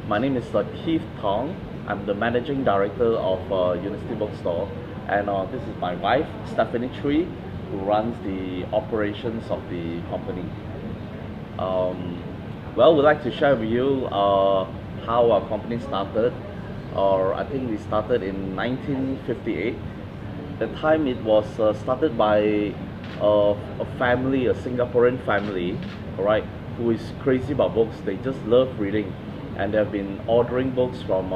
My name is Keith Tong. I'm the managing director of University Bookstore, and this is my wife, Stephanie Tree, who runs the operations of the company. Um, we'd like to share with you how our company started, or I think we started in 1958. The time it was started by a family, a Singaporean family, all right, who is crazy about books. They just love reading, and they've been ordering books from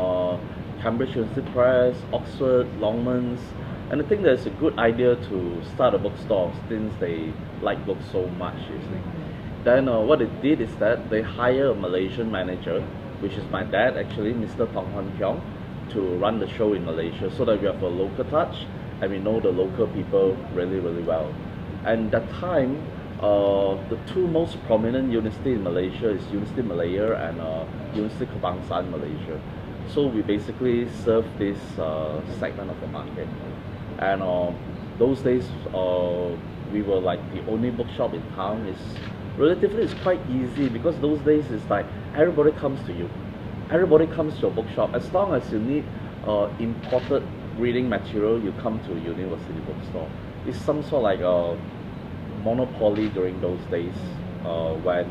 Cambridge University Press, Oxford, Longmans, and I think that's a good idea to start a bookstore since they like books so much, usually. Then what they did is that they hire a Malaysian manager, which is my dad actually, Mr. Tong Han Kiong, to run the show in Malaysia so that we have a local touch and we know the local people really, really well. And that time, the two most prominent university in Malaysia is University Malaya and University Kebangsaan Malaysia. So we basically serve this segment of the market. And those days, we were like the only bookshop in town. It's quite easy because those days it's like everybody comes to you. Everybody comes to a bookshop. As long as you need imported reading material, you come to University Bookstore. It's some sort of like a monopoly during those days when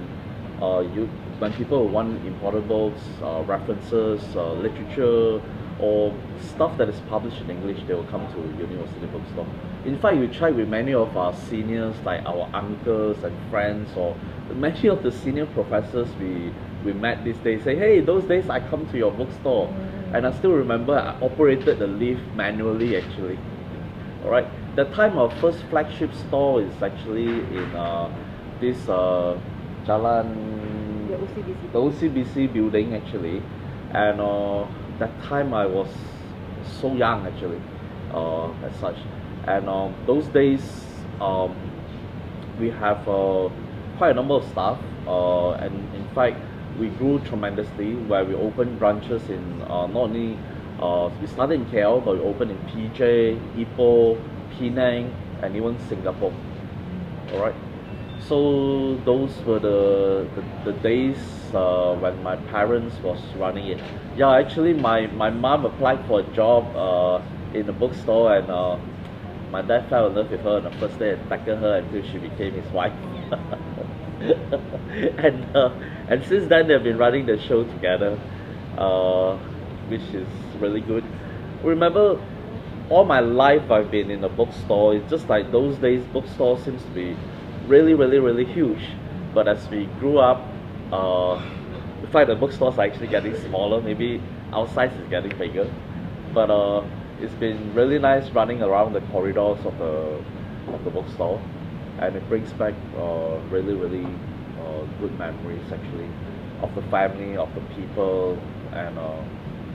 when people want imported books, references, literature, or stuff that is published in English, they will come to University Bookstore. In fact, we check with many of our seniors, like our uncles and friends, or many of the senior professors we met these days, say, hey, those days I come to your bookstore. And I still remember I operated the lift manually actually. Alright, the time our first flagship store is actually in this Jalan, the OCBC building actually, and that time I was so young actually, as such, and those days we have quite a number of staff, and in fact we grew tremendously where we opened branches in not only we started in KL, but we opened in PJ, Ipoh, Penang, and even Singapore. Alright. So those were the days when my parents was running it. Yeah, actually my mom applied for a job in the bookstore, and my dad fell in love with her on the first day and tackled her until she became his wife. And since then they've been running the show together, which is really good. Remember, all my life I've been in a bookstore. It's just like those days bookstore seems to be really, really, really huge. But as we grew up, in fact the bookstores are actually getting smaller. Maybe our size is getting bigger. But it's been really nice running around the corridors of the bookstore, and it brings back really, really good memories actually of the family, of the people, and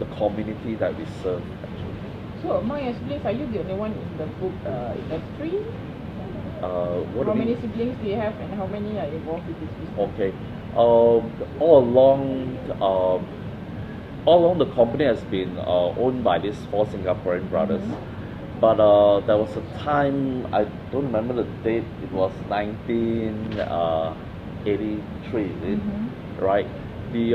the community that we serve actually. So among your siblings, are you the only one in the book industry? How many siblings do you have, and how many are involved with this business? Okay. All along the company has been owned by these four Singaporean brothers. But there was a time, I don't remember the date, it was 1983, is it? Right? The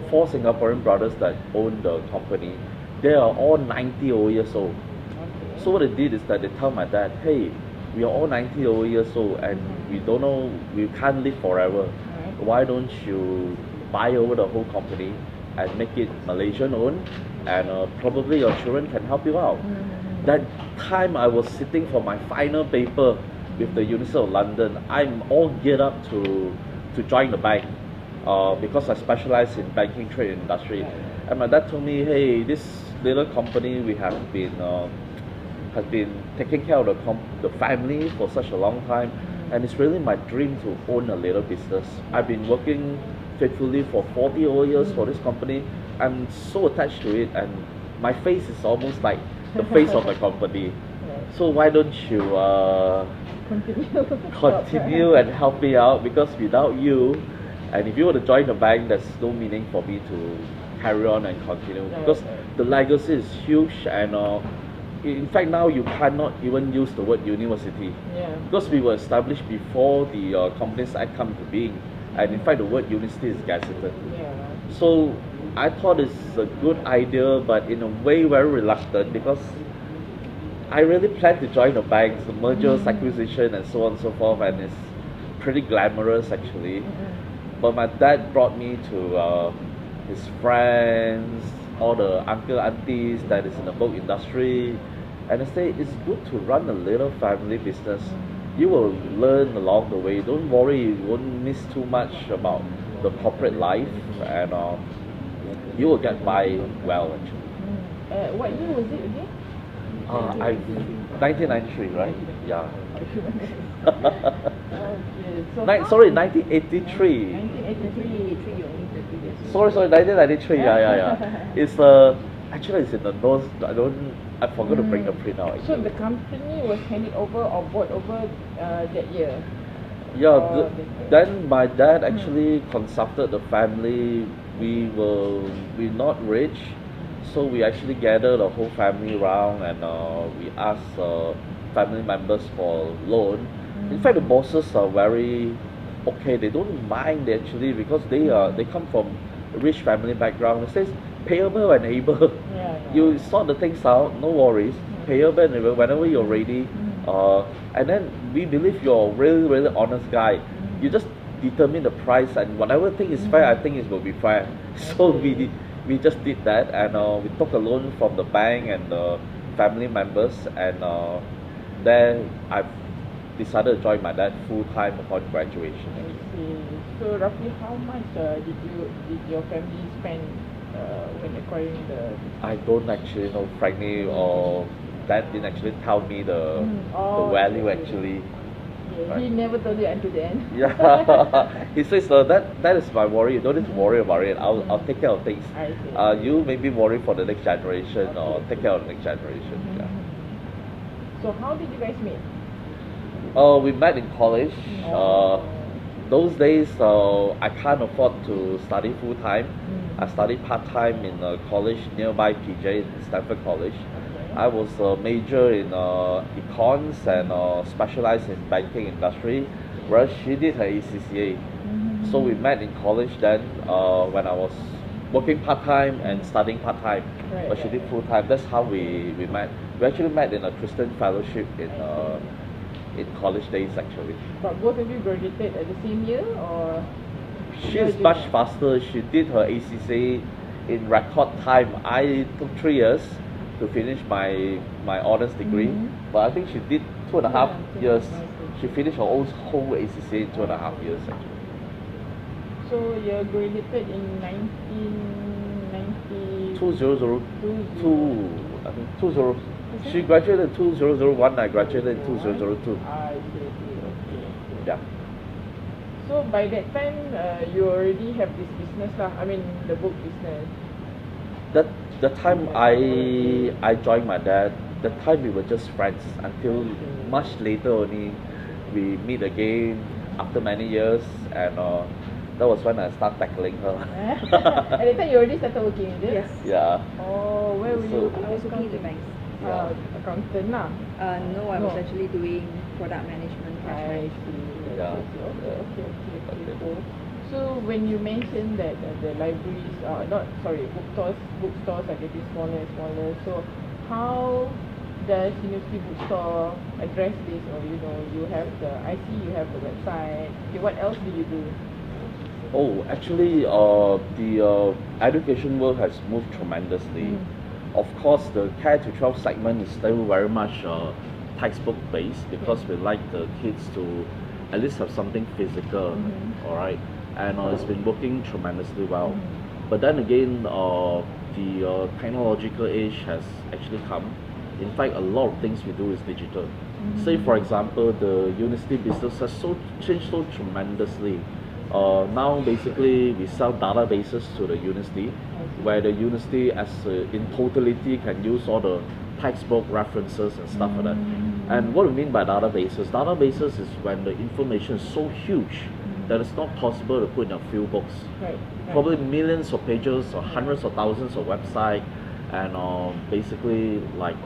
four Singaporean brothers that own the company, they are all 90 over years old. Okay. So what they did is that they tell my dad, hey, we are all 90 over years old and we don't know, we can't live forever. Right. Why don't you buy over the whole company and make it Malaysian owned, and probably your children can help you out. That time I was sitting for my final paper with the University of London. I'm all geared up to join the bank because I specialize in banking, trade, and industry. And my dad told me, hey, this little company we have been has been taking care of the family for such a long time, and it's really my dream to own a little business. I've been working faithfully for 40 over years for this company. I'm so attached to it, and my face is almost like the face of the company. So why don't you continue and help me out, because without you, and if you were to join the bank, there's no meaning for me to carry on and continue, because the legacy is huge, and in fact now you cannot even use the word university, because we were established before the Companies Act come into being, and in fact the word university is gazetted. So I thought it's a good idea, but in a way very reluctant because I really plan to join the banks, the mergers, acquisition, and so on and so forth, and it's pretty glamorous actually. But my dad brought me to his friends, all the uncle aunties that is in the book industry, and they say it's good to run a little family business. You will learn along the way. Don't worry, you won't miss too much about the corporate life, and you will get by well actually. What year was it again? I 1993, right? Yeah. Okay, so Sorry, 1983. 1983, you only 30 years old. Sorry, 1993. Yeah. It's actually it's in the nose. I forgot to bring the print out. So Actually. the company was handed over or bought over that year? Yeah. Or Then my dad actually consulted the family. We're not rich, so we actually gathered the whole family around and we asked family members for loan. In fact, the bosses are very okay. They don't mind actually because they come from a rich family background. It says payable and able. You sort the things out, no worries. Payable and able whenever you're ready. And then we believe you're a really honest guy. You just determine the price and whatever thing is fair, I think it will be fair. So we just did that and we took a loan from the bank and the family members and then I decided to join my dad full time upon graduation. I see. So roughly how much did your family spend when acquiring the? I don't actually know, frankly, or dad didn't actually tell me the value actually. Right. He never told you until the end. Yeah, he says that is my worry. You don't need to worry about it. I'll take care of things. I see. You maybe worry for the next generation or take care of the next generation. Yeah. So how did you guys meet? We met in college. Those days, I can't afford to study full time. I studied part time in a college nearby PJ, in Stanford College. I was a major in econs and specialized in banking industry, whereas she did her ACCA. So we met in college then when I was working part time and studying part time, but she did full time. That's how we met. We actually met in a Christian fellowship in college days actually. But both of you graduated at the same year or? She's much faster. She did her ACCA in record time. I took 3 years to finish my honors degree, but I think she did 2.5 years. She finished her whole ACCA in 2.5 years actually. So you graduated in 1990. 2002. I think 20. She graduated in 2001. I graduated in 2002. I see. Okay. Yeah. So by that time, you already have this business lah. I mean, the book business. The time I joined my dad, the time we were just friends until much later only we meet again after many years and that was when I started tackling her. At that time you already started working, is it? Yes. Yeah. Oh, where were you? I was working in the banks. Accountant lah. No, I was actually doing product management. I see. Yeah. Okay. Cool. So when you mentioned that the libraries bookstores are getting smaller and smaller. So how does University Bookstore address this? Or you have you have the website. Okay, what else do you do? Oh, actually, the education world has moved tremendously. Of course, the Care to 12 segment is still very much textbook based because we like the kids to at least have something physical. All right. And it's been working tremendously well. But then again, the technological age has actually come. In fact, a lot of things we do is digital. Say, for example, the university business has changed so tremendously. Now, basically, we sell databases to the university, where the university, in totality, can use all the textbook references and stuff like that. And what we mean by databases is when the information is so huge that it's not possible to put in a few books. Right. Probably millions of pages or hundreds of thousands of websites and basically like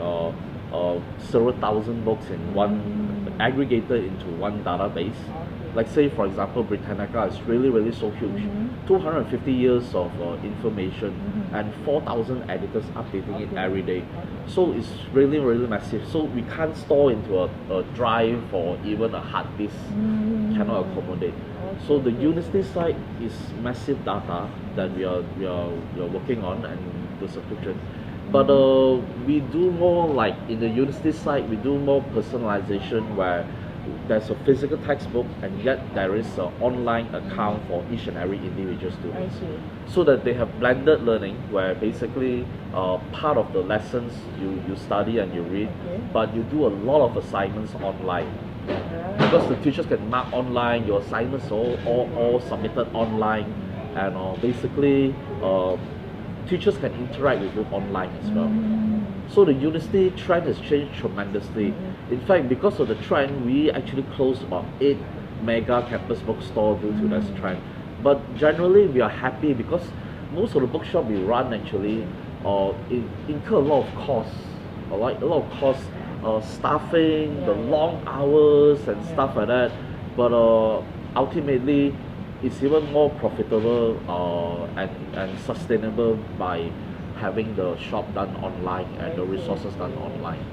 several thousand books in one, aggregated into one database. Okay. Like say for example, Britannica is really so huge, 250 years of information, and 4,000 editors updating it Okay. every day. Okay. So it's really massive. So we can't store into a drive or even a hard disk, cannot accommodate. So the Unity side is massive data that we are working on, and the subscription. But we do more like in the Unity side, we do more personalization where there's a physical textbook and yet there is an online account for each and every individual I student. see. So that they have blended learning where basically part of the lessons you study and you read, Okay. but you do a lot of assignments online. Right. Because the teachers can mark online, your assignments all submitted online, and basically teachers can interact with you online as well. So the university trend has changed tremendously. In fact, because of the trend, we actually closed about 8 mega campus bookstores due to this trend. But generally, we are happy because most of the bookshop we run actually incur a lot of costs, alright, a lot of costs, staffing, the long hours and stuff like that. But ultimately, it's even more profitable and sustainable by having the shop done online and the resources done online.